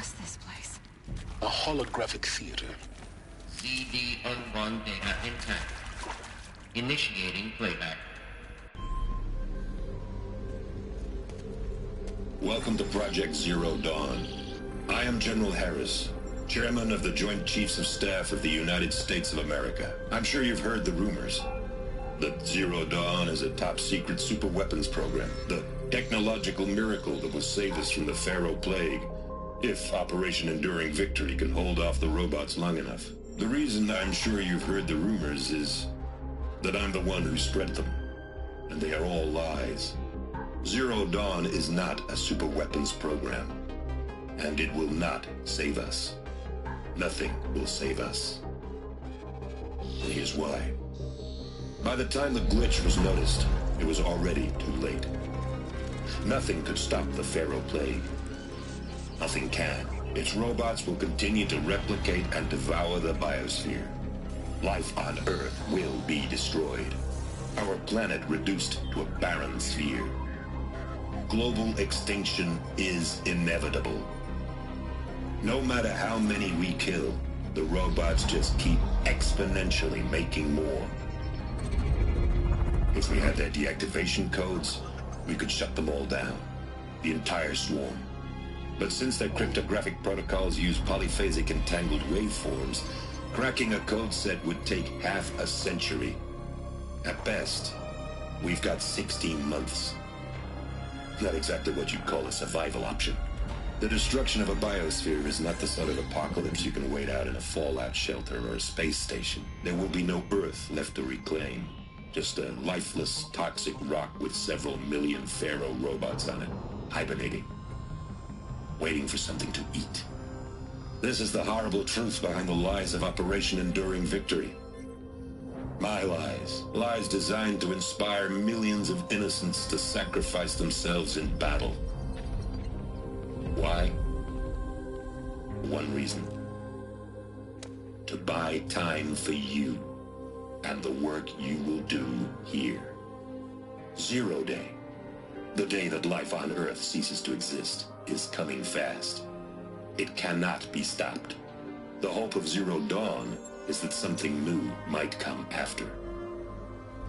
is this place? A holographic theater. CD-N1 data intact. Initiating playback. Welcome to Project Zero Dawn. I am General Harris, Chairman of the Joint Chiefs of Staff of the United States of America. I'm sure you've heard the rumors that Zero Dawn is a top-secret superweapons program, the technological miracle that will save us from the Pharaoh Plague, if Operation Enduring Victory can hold off the robots long enough. The reason I'm sure you've heard the rumors is that I'm the one who spread them, and they are all lies. Zero Dawn is not a superweapons program, and it will not save us. Nothing will save us. And here's why. By the time the glitch was noticed, it was already too late. Nothing could stop the Pharaoh Plague. Nothing can. Its robots will continue to replicate and devour the biosphere. Life on Earth will be destroyed. Our planet reduced to a barren sphere. Global extinction is inevitable. No matter how many we kill, the robots just keep exponentially making more. If we had their deactivation codes, we could shut them all down. The entire swarm. But since their cryptographic protocols use polyphasic entangled waveforms, cracking a code set would take half a century. At best, we've got 16 months. Not exactly what you'd call a survival option. The destruction of a biosphere is not the sort of apocalypse you can wait out in a fallout shelter or a space station. There will be no Earth left to reclaim. Just a lifeless, toxic rock with several million Pharaoh robots on it, hibernating, waiting for something to eat. This is the horrible truth behind the lies of Operation Enduring Victory. My lies. Lies designed to inspire millions of innocents to sacrifice themselves in battle. Why? One reason. To buy time for you and the work you will do here. Zero Day, the day that life on Earth ceases to exist, is coming fast. It cannot be stopped. The hope of Zero Dawn is that something new might come after.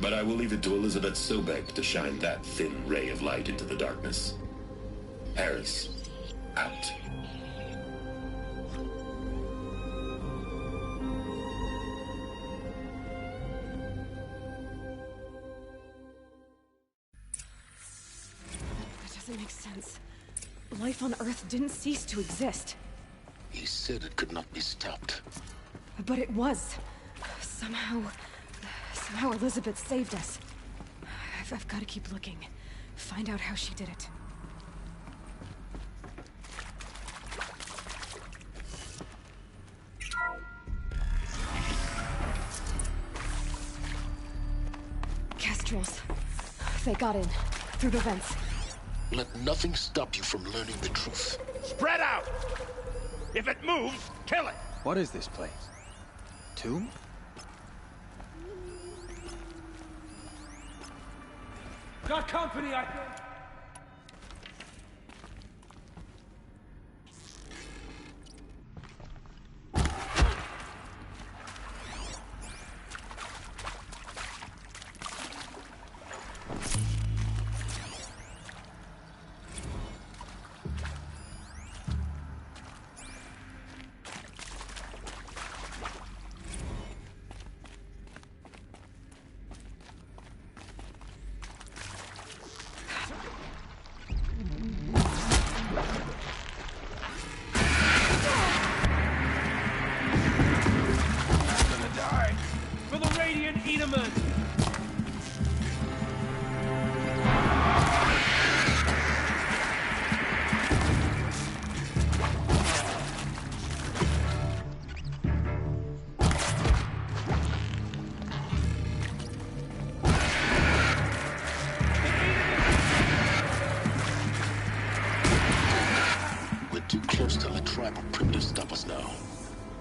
But I will leave it to Elizabeth Sobek to shine that thin ray of light into the darkness. Harris, out. That doesn't make sense. Life on Earth didn't cease to exist. He said it could not be stopped. But it was. Somehow Elizabeth saved us. I've got to keep looking. Find out how she did it. Kestrels. They got in. Through the vents. Let nothing stop you from learning the truth. Spread out! If it moves, kill it! What is this place? Tomb? Got company, I think. Too close to let tribal primitives stop us now.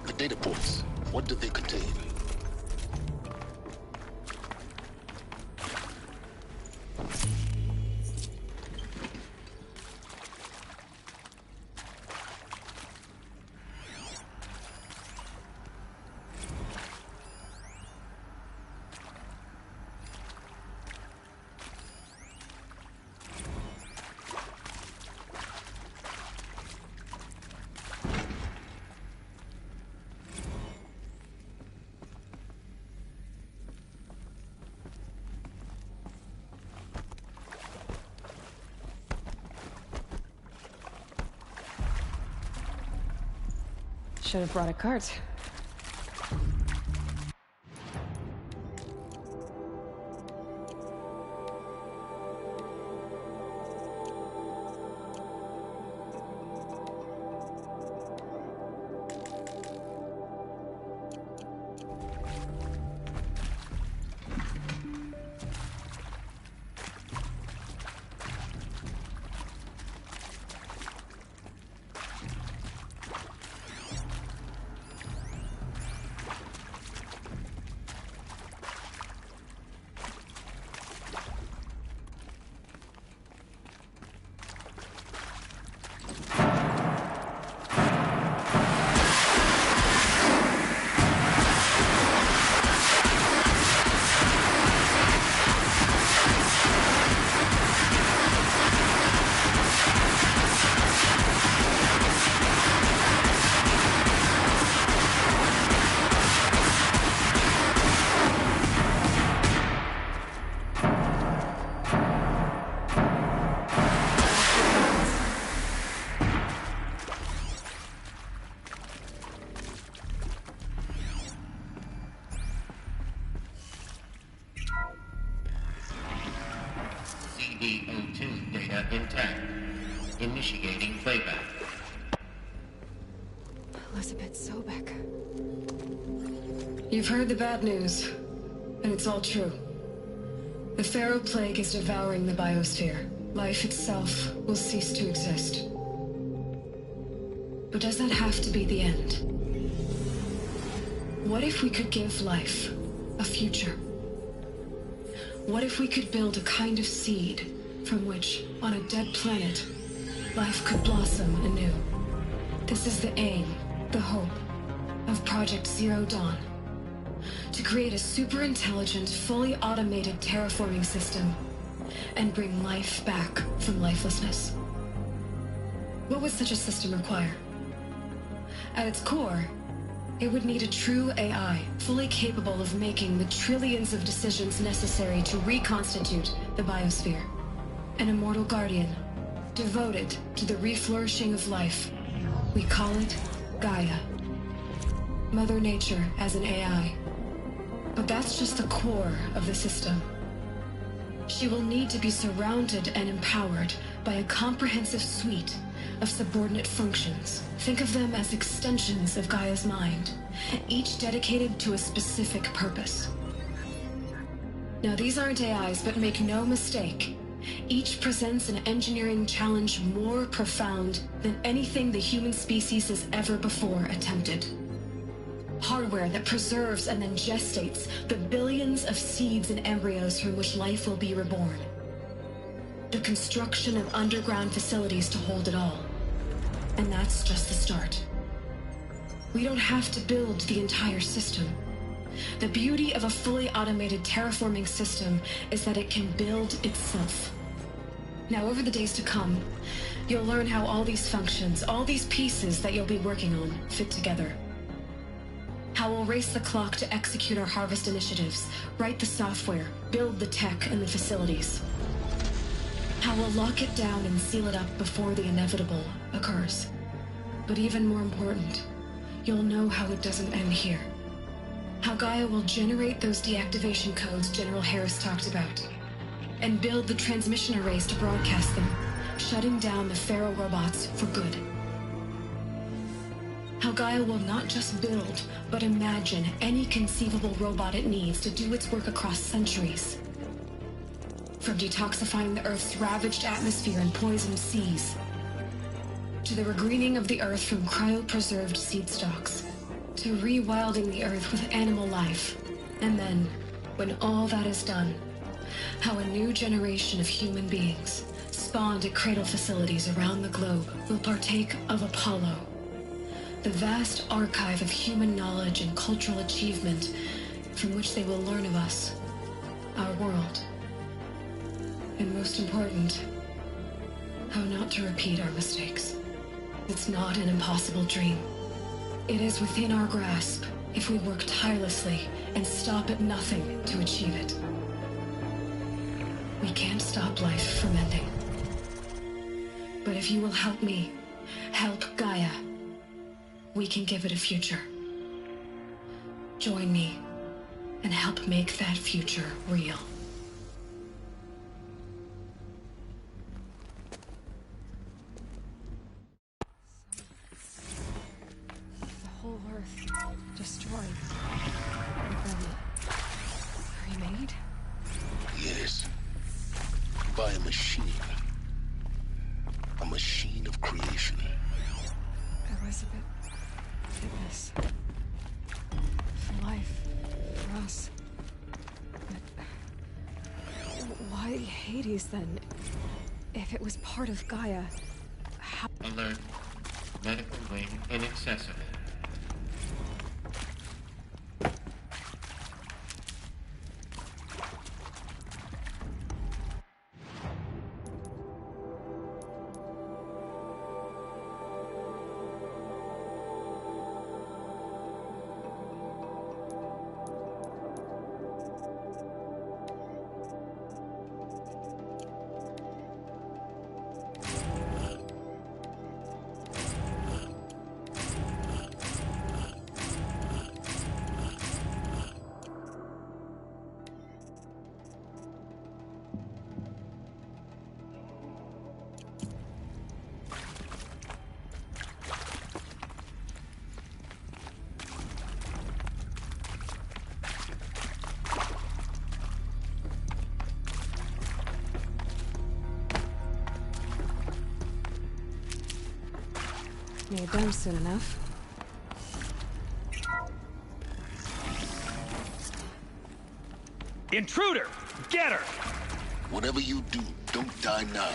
The data ports, what do they contain? Should have brought a cart. CD02 data intact. Initiating playback. Elizabeth Sobek. You've heard the bad news, and it's all true. The Pharaoh Plague is devouring the biosphere. Life itself will cease to exist. But does that have to be the end? What if we could give life a future? What if we could build a kind of seed from which, on a dead planet, life could blossom anew? This is the aim, the hope, of Project Zero Dawn. To create a super-intelligent, fully automated terraforming system and bring life back from lifelessness. What would such a system require? At its core, it would need a true AI, fully capable of making the trillions of decisions necessary to reconstitute the biosphere. An immortal guardian, devoted to the reflourishing of life. We call it Gaia. Mother Nature as an AI. But that's just the core of the system. She will need to be surrounded and empowered by a comprehensive suite of subordinate functions. Think of them as extensions of Gaia's mind, each dedicated to a specific purpose. Now, these aren't AIs, but make no mistake, each presents an engineering challenge more profound than anything the human species has ever before attempted. Hardware that preserves and then gestates the billions of seeds and embryos from which life will be reborn. The construction of underground facilities to hold it all. And that's just the start. We don't have to build the entire system. The beauty of a fully automated terraforming system is that it can build itself. Now, over the days to come, you'll learn how all these functions, all these pieces that you'll be working on, fit together. How we'll race the clock to execute our harvest initiatives, write the software, build the tech and the facilities. How we'll lock it down and seal it up before the inevitable occurs. But even more important, you'll know how it doesn't end here. How Gaia will generate those deactivation codes General Harris talked about, and build the transmission arrays to broadcast them, shutting down the Pharaoh robots for good. How Gaia will not just build, but imagine any conceivable robot it needs to do its work across centuries. From detoxifying the Earth's ravaged atmosphere and poisoned seas, to the regreening of the Earth from cryopreserved seed stalks, to rewilding the Earth with animal life. And then, when all that is done, how a new generation of human beings, spawned at cradle facilities around the globe, will partake of Apollo, the vast archive of human knowledge and cultural achievement from which they will learn of us, our world. And most important, how not to repeat our mistakes. It's not an impossible dream. It is within our grasp if we work tirelessly and stop at nothing to achieve it. We can't stop life from ending. But if you will help me, help Gaia, we can give it a future. Join me and help make that future real. The whole Earth destroyed. And then remade? Yes. By a machine. A machine of creation. Elizabeth did this. For life. For us. But why Hades then? If it was part of Gaia, how... Alert. Medical wing inaccessible. Need them soon enough. Intruder! Get her! Whatever you do, don't die now.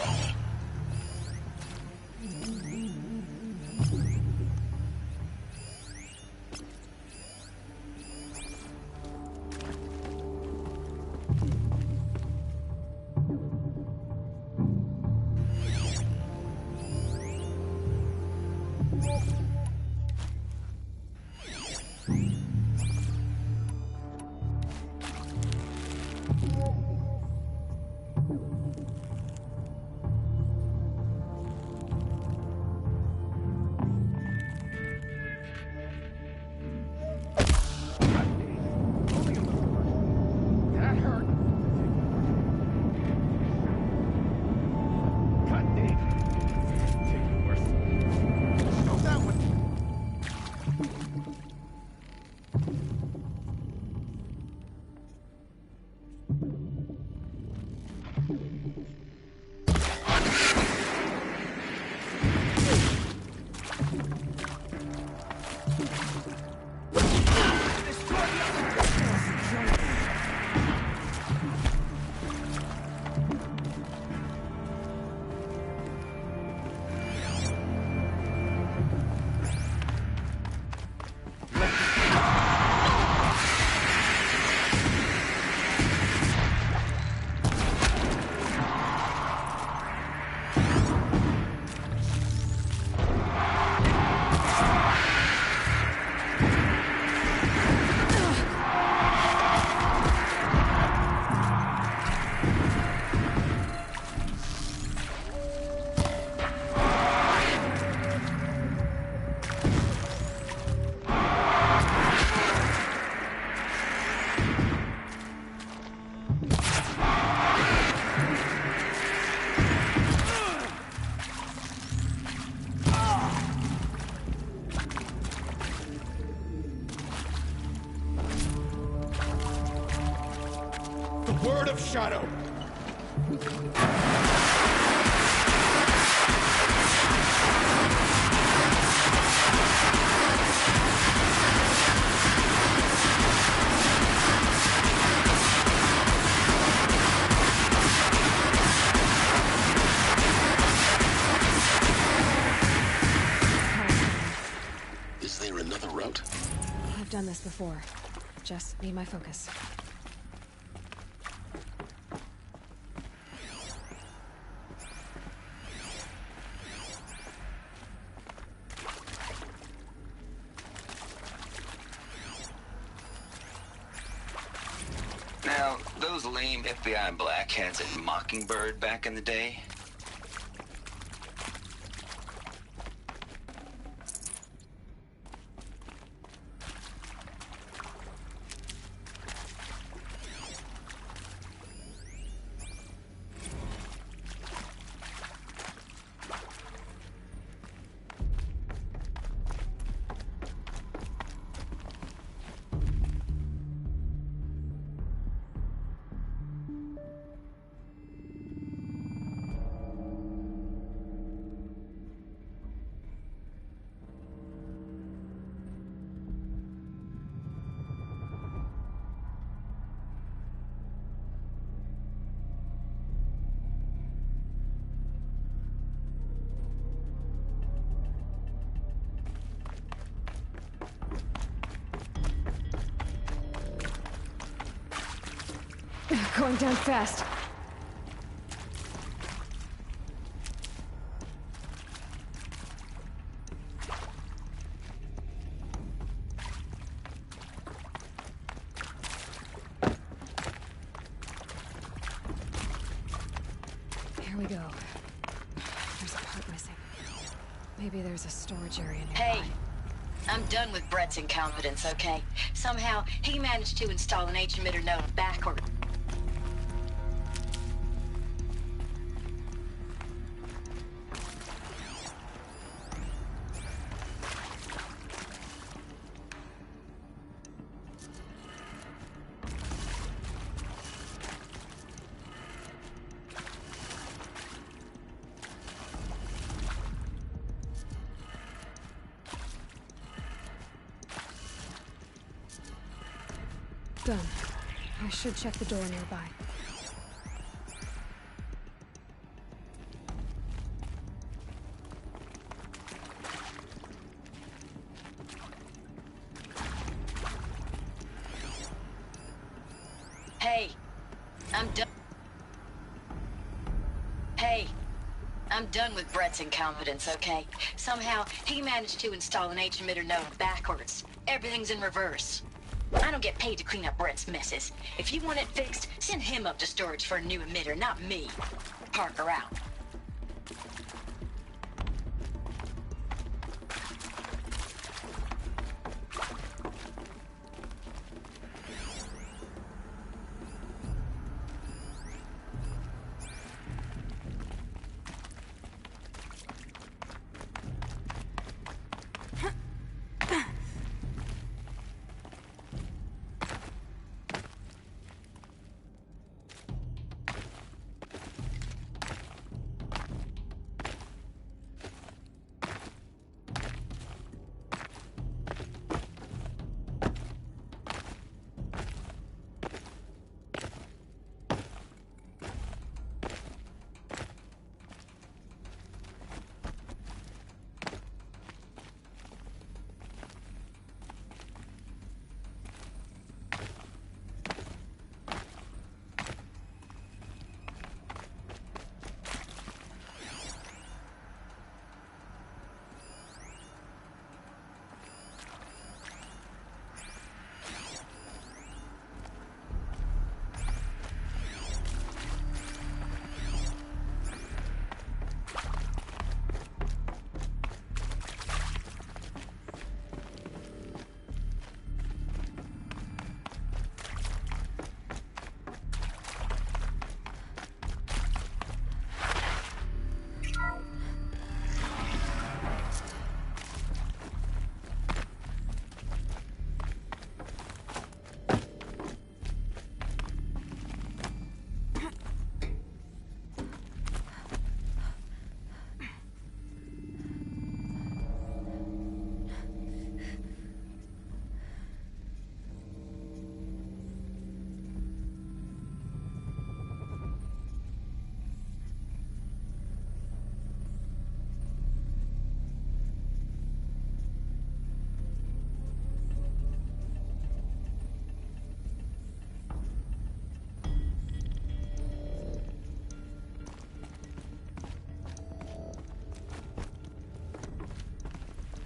That hurt. Cut me. Take worse. Show that one. Word of Shadow. Is there another route? I've done this before. Just be my focus. Now, those lame FBI blackheads at Mockingbird back in the day, Going down fast. Here we go. There's a part missing. Maybe there's a storage area nearby. Hey, I'm done with Brett's incompetence, okay? Somehow, he managed to install an H-emitter node backward. Done. I should check the door nearby. Hey, I'm done. Hey, I'm done with Brett's incompetence, okay? Somehow, he managed to install an H-emitter node backwards. Everything's in reverse. I don't get paid to clean up Brett's messes. If you want it fixed, send him up to storage for a new emitter, not me. Parker out.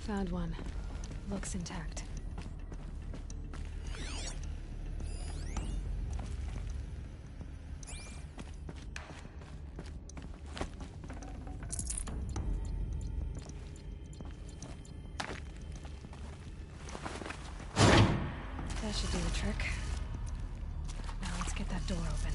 Found one. Looks intact. That should do the trick. Now let's get that door open.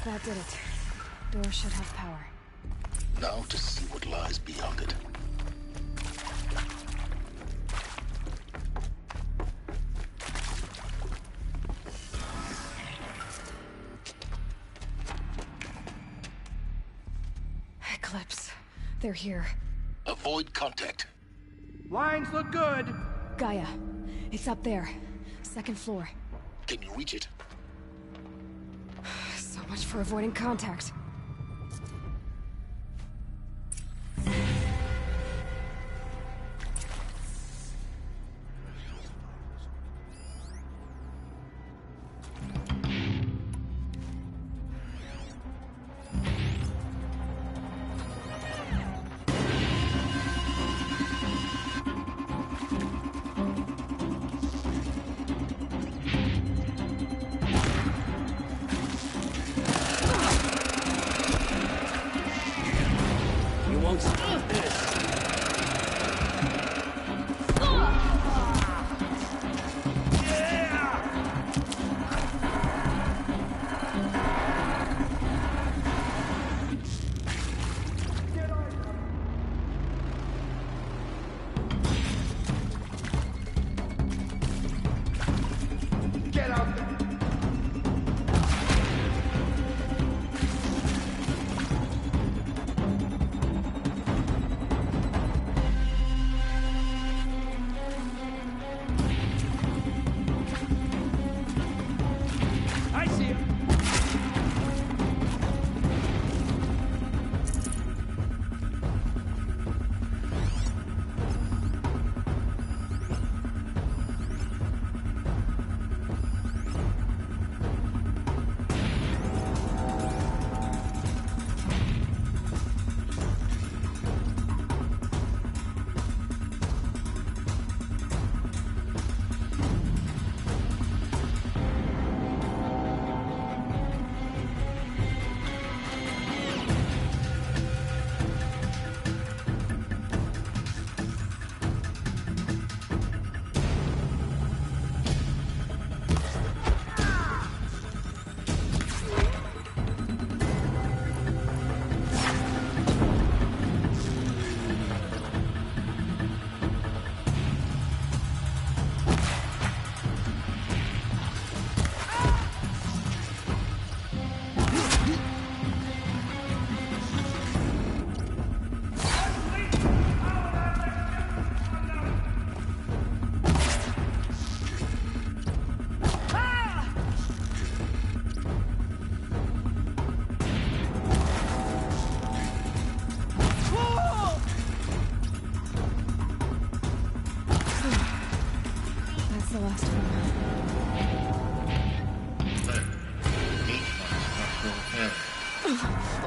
That did it. Door should have power. Now to see what lies beyond it. Eclipse. They're here. Avoid contact. Lines look good. Gaia. It's up there. Second floor. Can you reach it? So much for avoiding contact.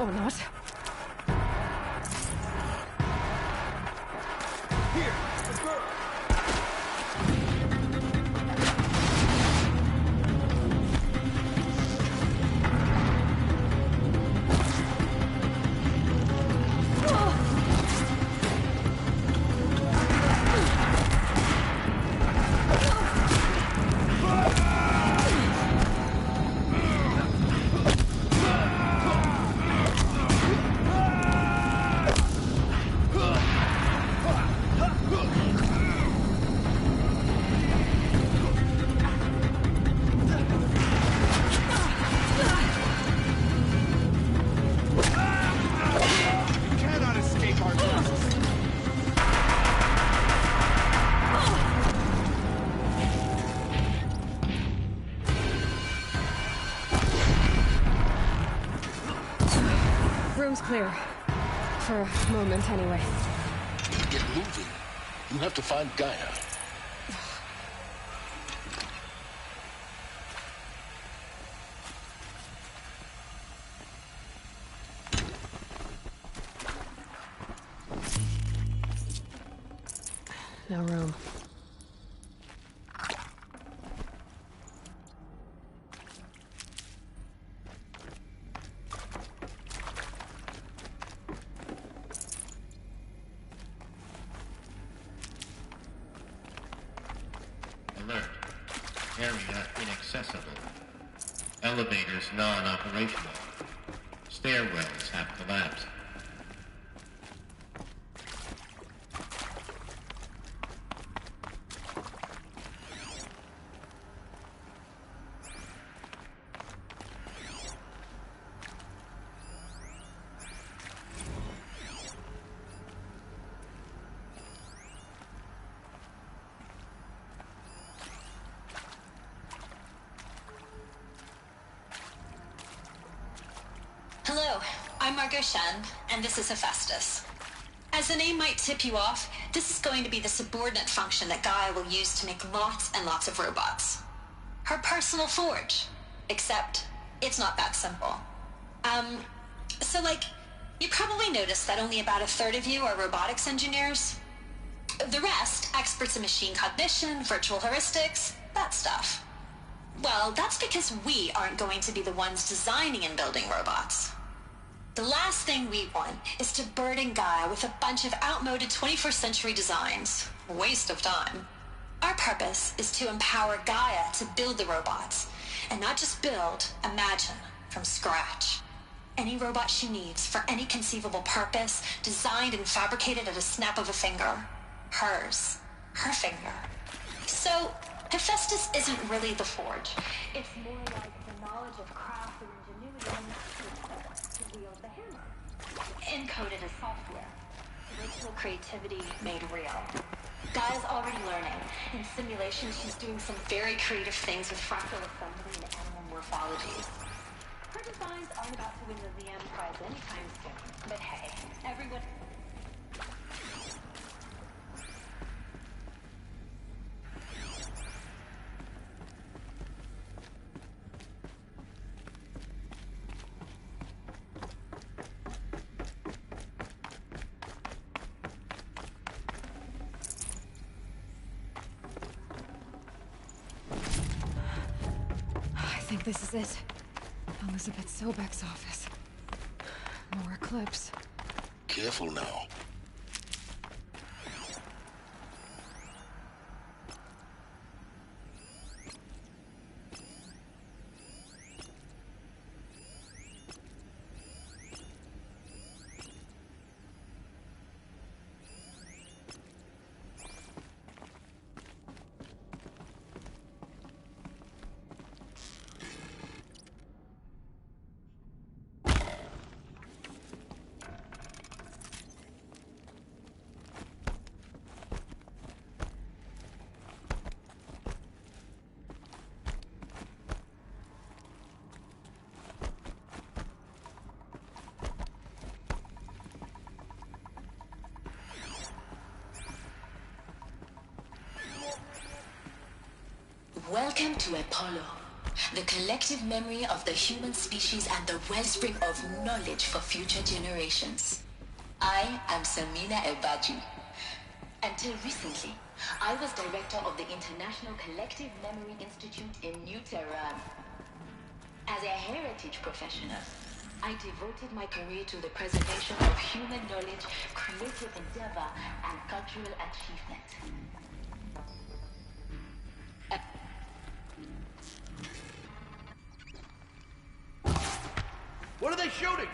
Or not. Here, the girl. Room's clear. For a moment, anyway. Get moving. You have to find Gaia. No room. Alert. Area inaccessible. Elevators non-operational. Stairwells have collapsed. Hello, I'm Margot Shen, and this is Hephaestus. As the name might tip you off, this is going to be the subordinate function that Gaia will use to make lots and lots of robots. Her personal forge. Except, it's not that simple. You probably noticed that only about a third of you are robotics engineers. The rest, experts in machine cognition, virtual heuristics, that stuff. Well, that's because we aren't going to be the ones designing and building robots. The last thing we want is to burden Gaia with a bunch of outmoded 21st century designs. Waste of time. Our purpose is to empower Gaia to build the robots, and not just build, imagine, from scratch. Any robot she needs for any conceivable purpose, designed and fabricated at a snap of a finger. Hers. Her finger. So, Hephaestus isn't really the forge. It's more like the knowledge of craft and ingenuity to wield the hammer. Encoded as software. Original creativity made real. Gaia's already learning. In simulation, she's doing some very creative things with fractal assembly and animal morphologies. Her designs aren't about to win the VM prize anytime soon. But hey, everyone... I think this is it. Elizabeth Sobek's office. More Eclipse. Careful now. Welcome to Apollo, the collective memory of the human species and the wellspring of knowledge for future generations. I am Samina Ebaji. Until recently, I was director of the International Collective Memory Institute in New Tehran. As a heritage professional, I devoted my career to the preservation of human knowledge, creative endeavor, and cultural achievement. What are they shooting?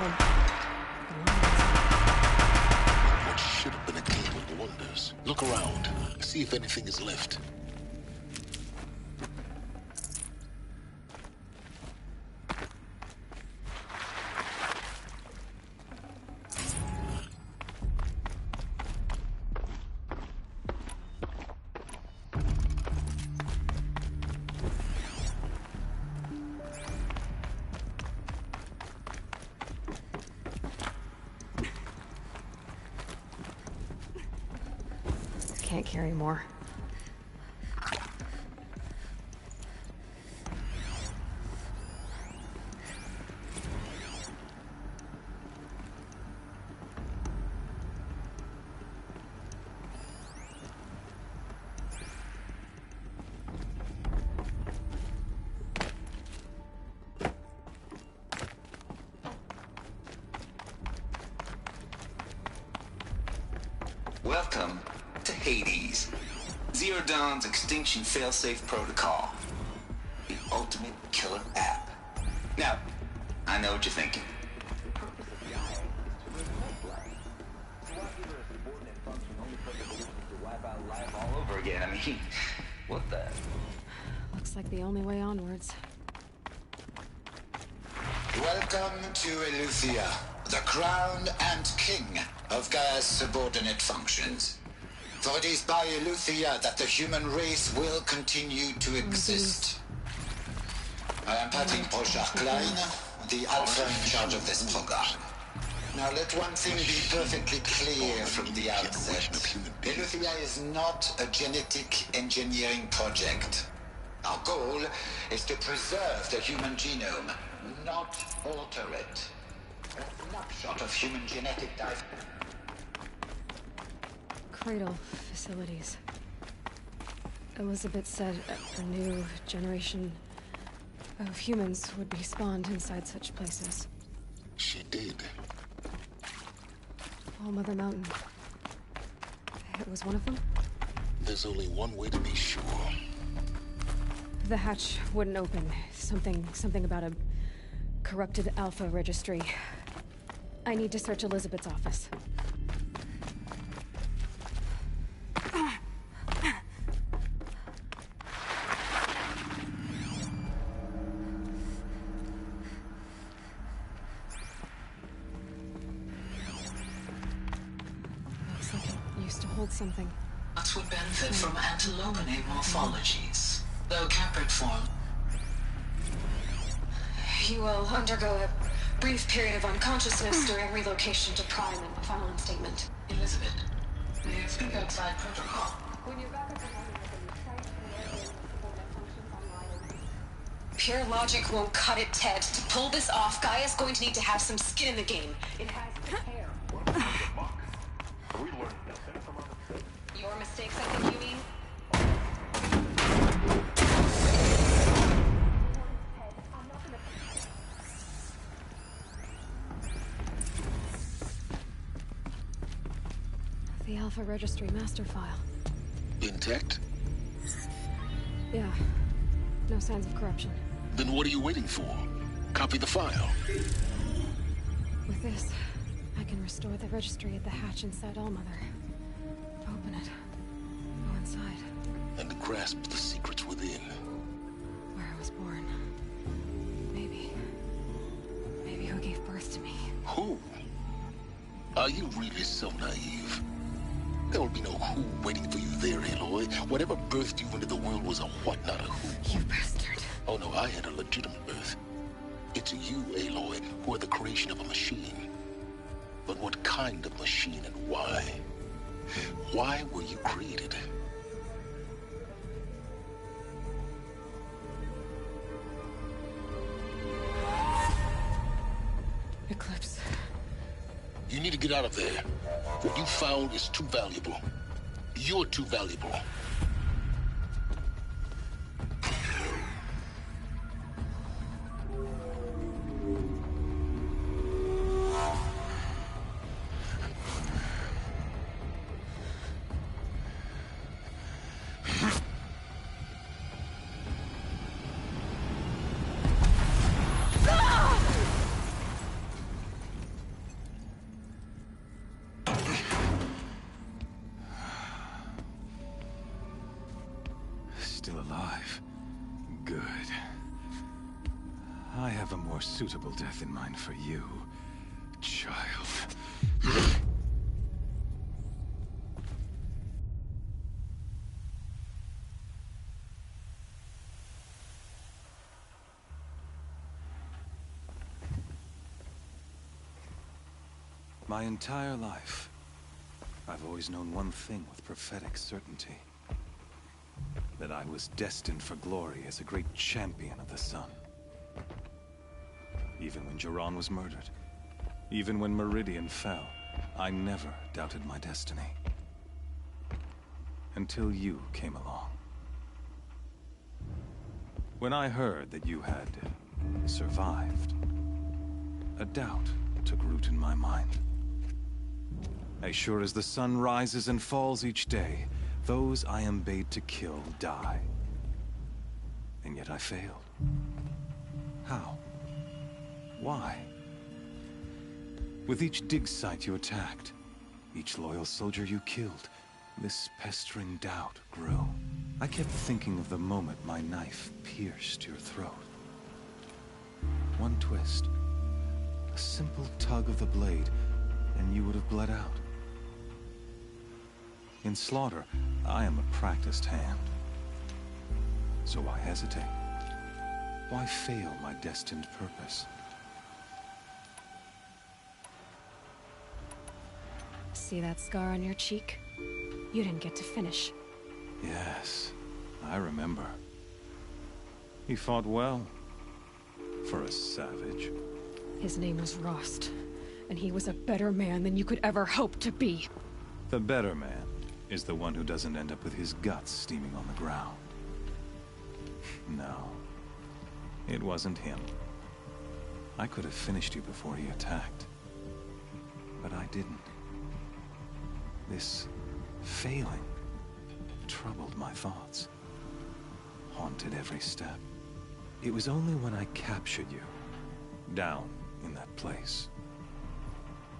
them. What should have been a cave of wonders. Look around. See if anything is left. Can't carry more. Welcome to Hades. Zero Dawn's extinction failsafe protocol. The ultimate killer app. Now, I know what you're thinking. The purpose of the eye is to remove life. So why give her a subordinate function only applicable to wipe out life all over again? I mean, what the? Looks like the only way onwards. Welcome to Eleuthia, the crown and king of Gaia's subordinate functions. For it is by Eleuthia that the human race will continue to exist. I am Patrick Brochard-Klein, the Alpha in charge of this program. Now let one thing be perfectly clear from the outset. Eleuthia is not a genetic engineering project. Our goal is to preserve the human genome, not alter it. A snapshot of human genetic diversity. Cradle facilities. Elizabeth said a new generation of humans would be spawned inside such places. She did. All Mother Mountain. It was one of them? There's only one way to be sure. The hatch wouldn't open. Something about a corrupted Alpha registry. I need to search Elizabeth's office. Looks like it used to hold something. That would benefit from antilopinate morphologies, though caprid form. You will undergo a brief period of unconsciousness during relocation to Prime and final instatement. Elizabeth, may I speak outside protocol? When you're back at the pure logic won't cut it, Ted. To pull this off, Gaia's going to need to have some skin in the game. It has to care. Your mistakes, I think you mean? The Alpha Registry master file. Intact? Yeah. No signs of corruption. Then what are you waiting for? Copy the file. With this, I can restore the registry at the hatch inside Allmother. Open it. Go inside. And grasp the secrets within. Where I was born. Maybe who gave birth to me. Who? Are you really so naive? There will be no who waiting for you there, Aloy. Whatever birthed you into the world was a what, not a who. You bastard. Oh no, I had a legitimate birth. It's you, Aloy, who are the creation of a machine. But what kind of machine and why? Why were you created? Eclipse. You need to get out of there. What you found is too valuable. You're too valuable. still alive. Good. I have a more suitable death in mind for you, child. My entire life, I've always known one thing with prophetic certainty. That I was destined for glory as a great champion of the sun. Even when Jiran was murdered, even when Meridian fell, I never doubted my destiny. Until you came along. When I heard that you had survived, a doubt took root in my mind. As sure as the sun rises and falls each day, those I am bade to kill die. And yet I failed. How? Why? With each dig site you attacked, each loyal soldier you killed, this pestering doubt grew. I kept thinking of the moment my knife pierced your throat. One twist, a simple tug of the blade, and you would have bled out. In slaughter, I am a practiced hand. So why hesitate? Why fail my destined purpose? See that scar on your cheek? You didn't get to finish. Yes, I remember. He fought well. For a savage. His name was Rost, and he was a better man than you could ever hope to be. The better man is the one who doesn't end up with his guts steaming on the ground. No, it wasn't him. I could have finished you before he attacked. But I didn't. This failing troubled my thoughts, haunted every step. It was only when I captured you, down in that place,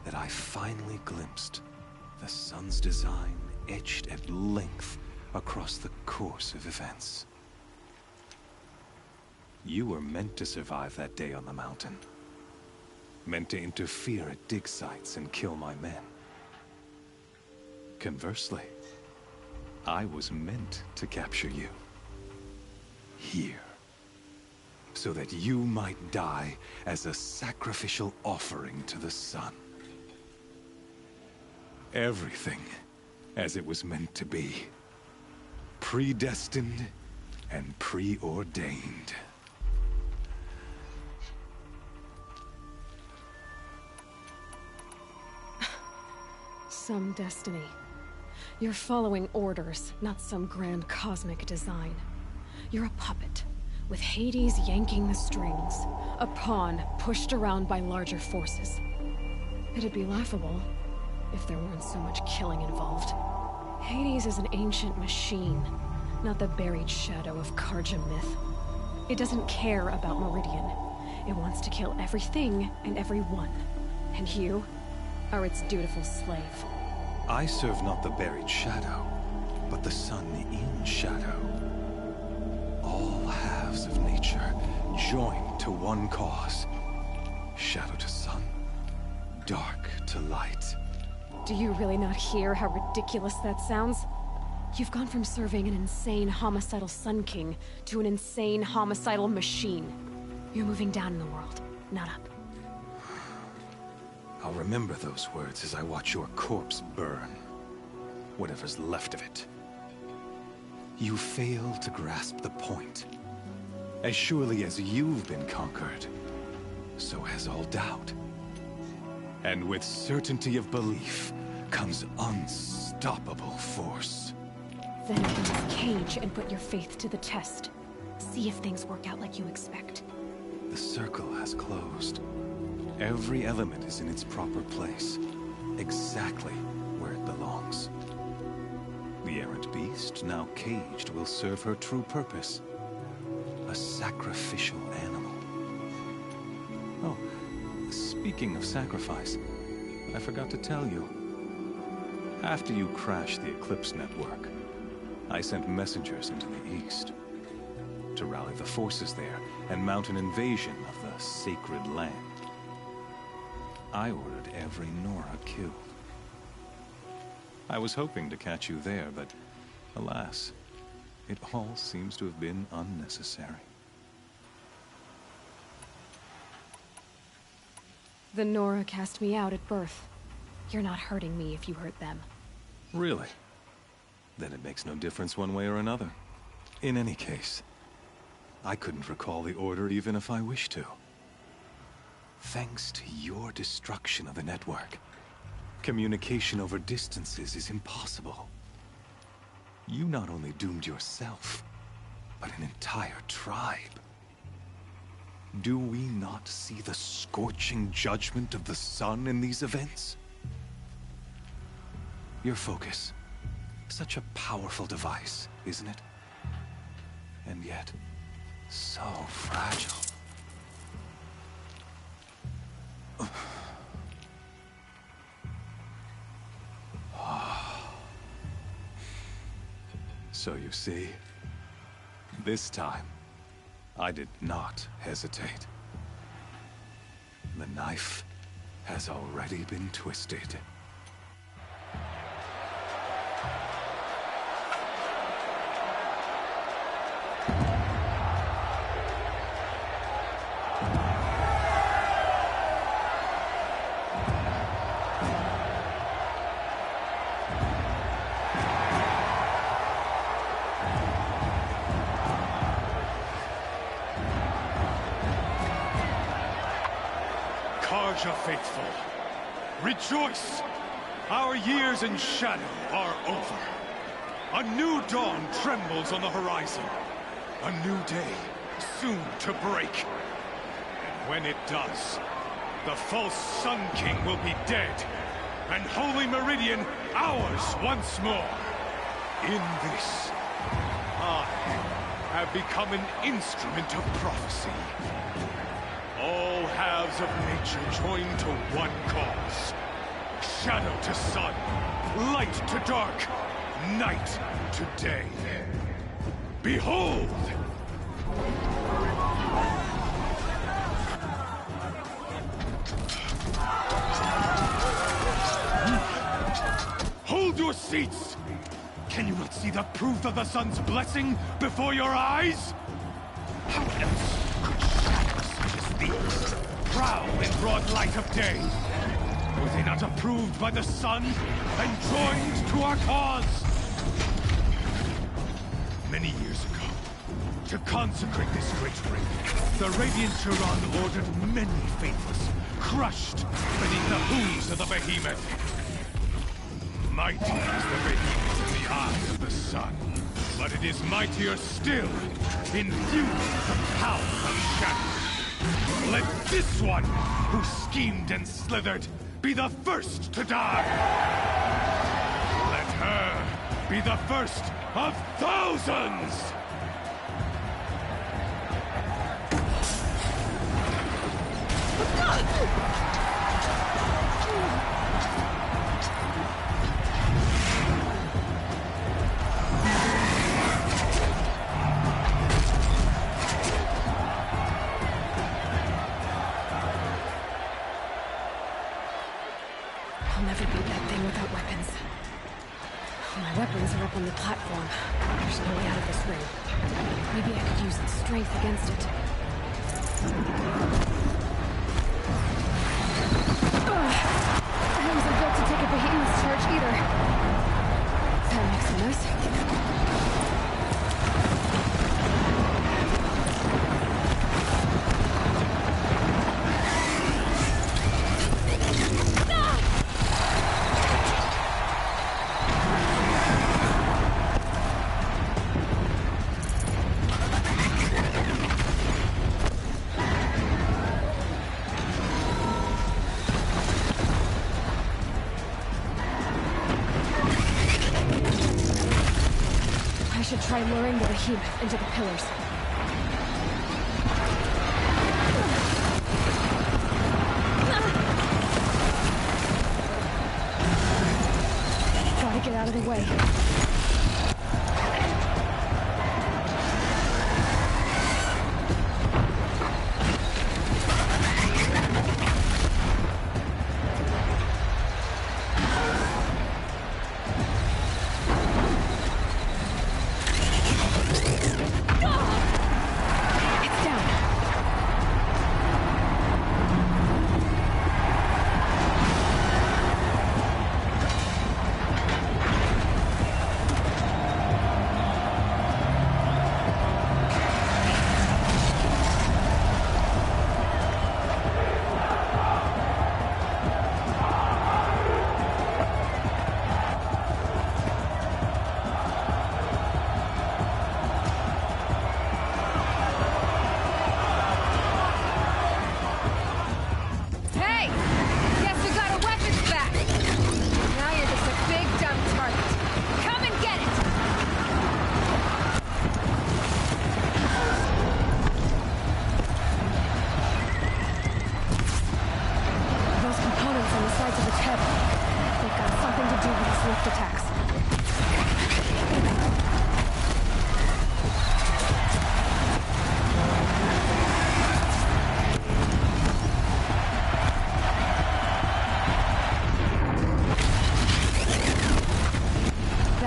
that I finally glimpsed the sun's design etched at length across the course of events. You were meant to survive that day on the mountain. Meant to interfere at dig sites and kill my men. Conversely, I was meant to capture you. Here. So that you might die as a sacrificial offering to the sun. Everything as it was meant to be. Predestined and preordained. Some destiny. You're following orders, not some grand cosmic design. You're a puppet, with Hades yanking the strings. A pawn pushed around by larger forces. It'd be laughable if there weren't so much killing involved. Hades is an ancient machine, not the buried shadow of Karja myth. It doesn't care about Meridian. It wants to kill everything and everyone. And you are its dutiful slave. I serve not the buried shadow, but the sun in shadow. All halves of nature joined to one cause. Shadow to sun, dark to light. Do you really not hear how ridiculous that sounds? You've gone from serving an insane homicidal Sun King to an insane homicidal machine. You're moving down in the world, not up. I'll remember those words as I watch your corpse burn. Whatever's left of it. You fail to grasp the point. As surely as you've been conquered, so has all doubt. And with certainty of belief comes unstoppable force. Then open this cage and put your faith to the test. See if things work out like you expect. The circle has closed. Every element is in its proper place, exactly where it belongs. The errant beast, now caged, will serve her true purpose. A sacrificial animal. Oh, speaking of sacrifice, I forgot to tell you. After you crashed the Eclipse network, I sent messengers into the east to rally the forces there and mount an invasion of the sacred land. I ordered every Nora killed. I was hoping to catch you there, but alas, it all seems to have been unnecessary. The Nora cast me out at birth. You're not hurting me if you hurt them. Really? Then it makes no difference one way or another. In any case, I couldn't recall the order even if I wished to. Thanks to your destruction of the network, communication over distances is impossible. You not only doomed yourself, but an entire tribe. Do we not see the scorching judgment of the sun in these events? Your focus. Such a powerful device, isn't it? And yet, so fragile. So you see, this time, I did not hesitate. The knife has already been twisted. Karja faithful, rejoice! Our years in shadow are over. A new dawn trembles on the horizon. A new day soon to break. And when it does, the false Sun King will be dead, and Holy Meridian ours once more. In this, I have become an instrument of prophecy. All halves of nature join to one cause. Shadow to sun, light to dark, night to day. Behold! Hold your seats! Can you not see the proof of the sun's blessing before your eyes? How else could shadows such as these prowl in broad light of day? Were they not approved by the sun and joined to our cause? Many years ago, to consecrate this great ring, the Radiant Chiron ordered many faithless, crushed beneath the hooves of the behemoth. Mighty is the behemoth in the eyes of the sun, but it is mightier still, infused with the power of shadow. Let this one, who schemed and slithered, be the first to die! Let her be the first of thousands! I'll never beat that thing without weapons. My weapons are up on the platform. There's no way out of this ring. Maybe I could use its strength against it. I wasn't built to take a behemoth's charge either. That makes some noise. Try luring the behemoth into the pillars. Gotta get out of the way.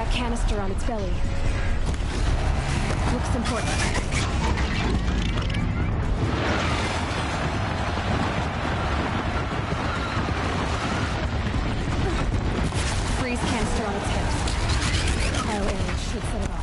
That canister on its belly. Looks important. Freeze canister on its hips. Cryo arrows should set it off.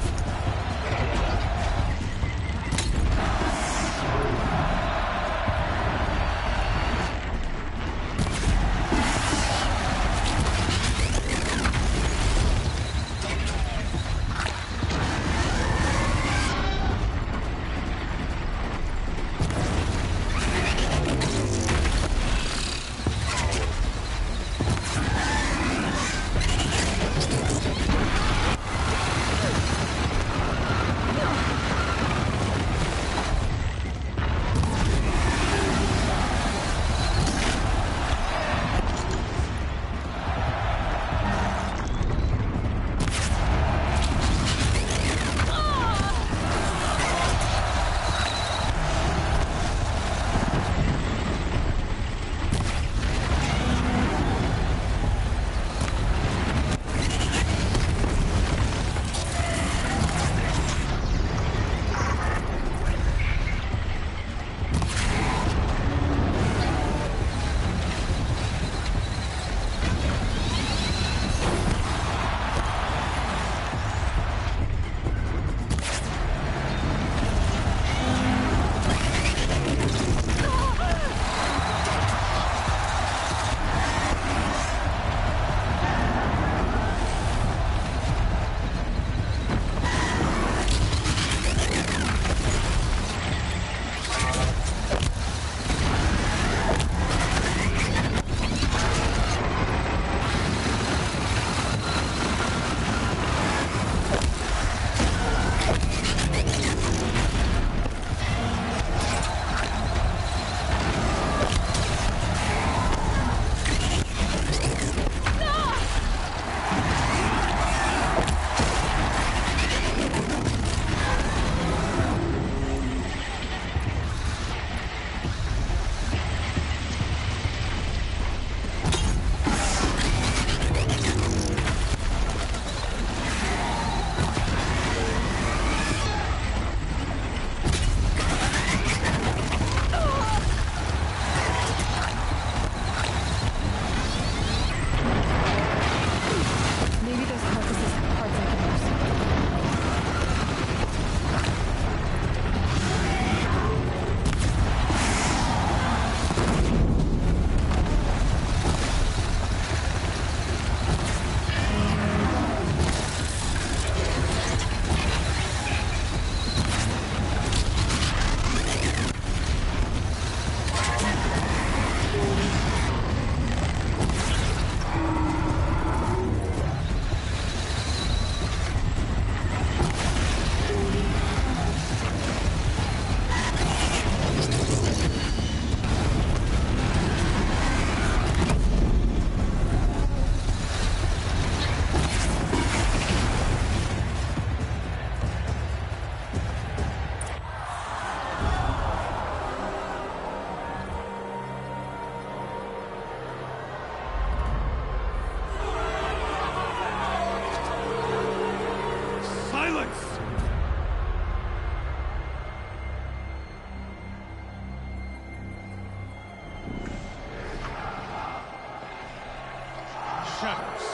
Shadows.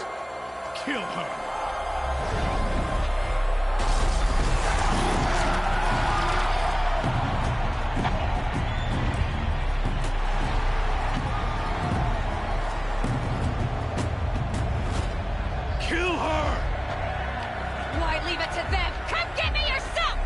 Kill her. Kill her! Why leave it to them? Come get me yourself!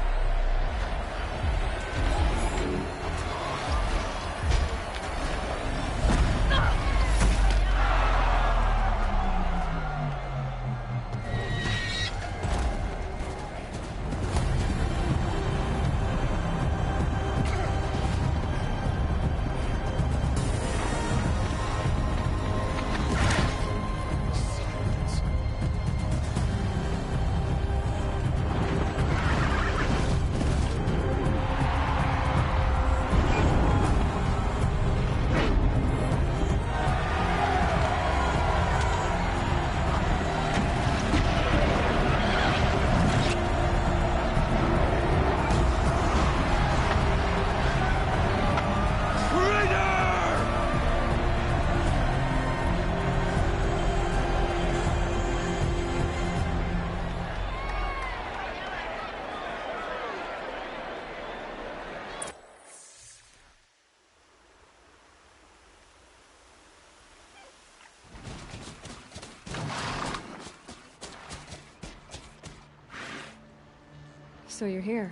So you're here.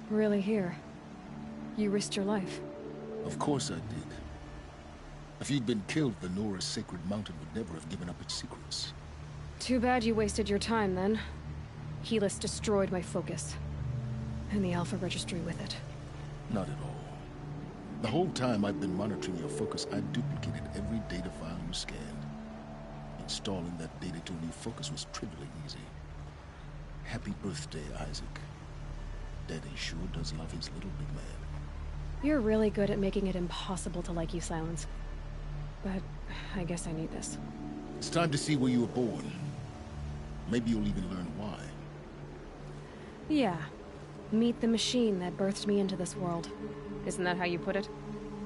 Really here. You risked your life. Of course I did. If you'd been killed, the Nora's sacred mountain would never have given up its secrets. Too bad you wasted your time, then. Helis destroyed my focus. And the Alpha Registry with it. Not at all. The whole time I've been monitoring your focus, I duplicated every data file you scanned. Installing that data to a new focus was trivially easy. Happy birthday, Isaac. Daddy sure does love his little big man. You're really good at making it impossible to like you, Silence. But I guess I need this. It's time to see where you were born. Maybe you'll even learn why. Yeah. Meet the machine that birthed me into this world. Isn't that how you put it?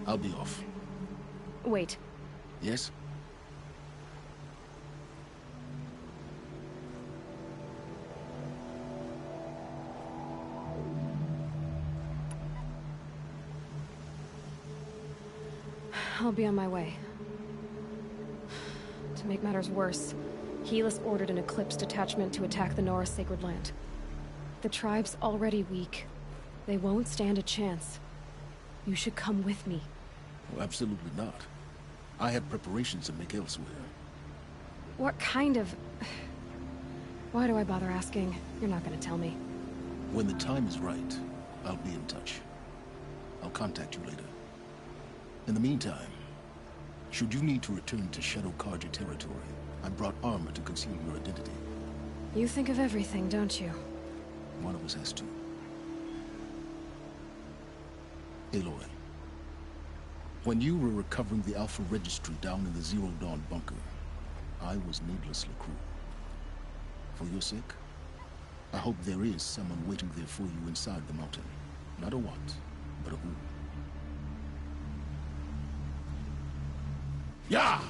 I'll be off. Wait. Yes? I'll be on my way. To make matters worse, Helis ordered an Eclipse detachment to attack the Nora's sacred land. The tribe's already weak. They won't stand a chance. You should come with me. Oh, absolutely not. I have preparations to make elsewhere. What kind of... Why do I bother asking? You're not gonna tell me. When the time is right, I'll be in touch. I'll contact you later. In the meantime, should you need to return to Shadow Karja territory, I brought armor to conceal your identity. You think of everything, don't you? One of us has to. Aloy, when you were recovering the Alpha Registry down in the Zero Dawn bunker, I was needlessly cruel. For your sake, I hope there is someone waiting there for you inside the mountain. Not a what, but a who. Yeah!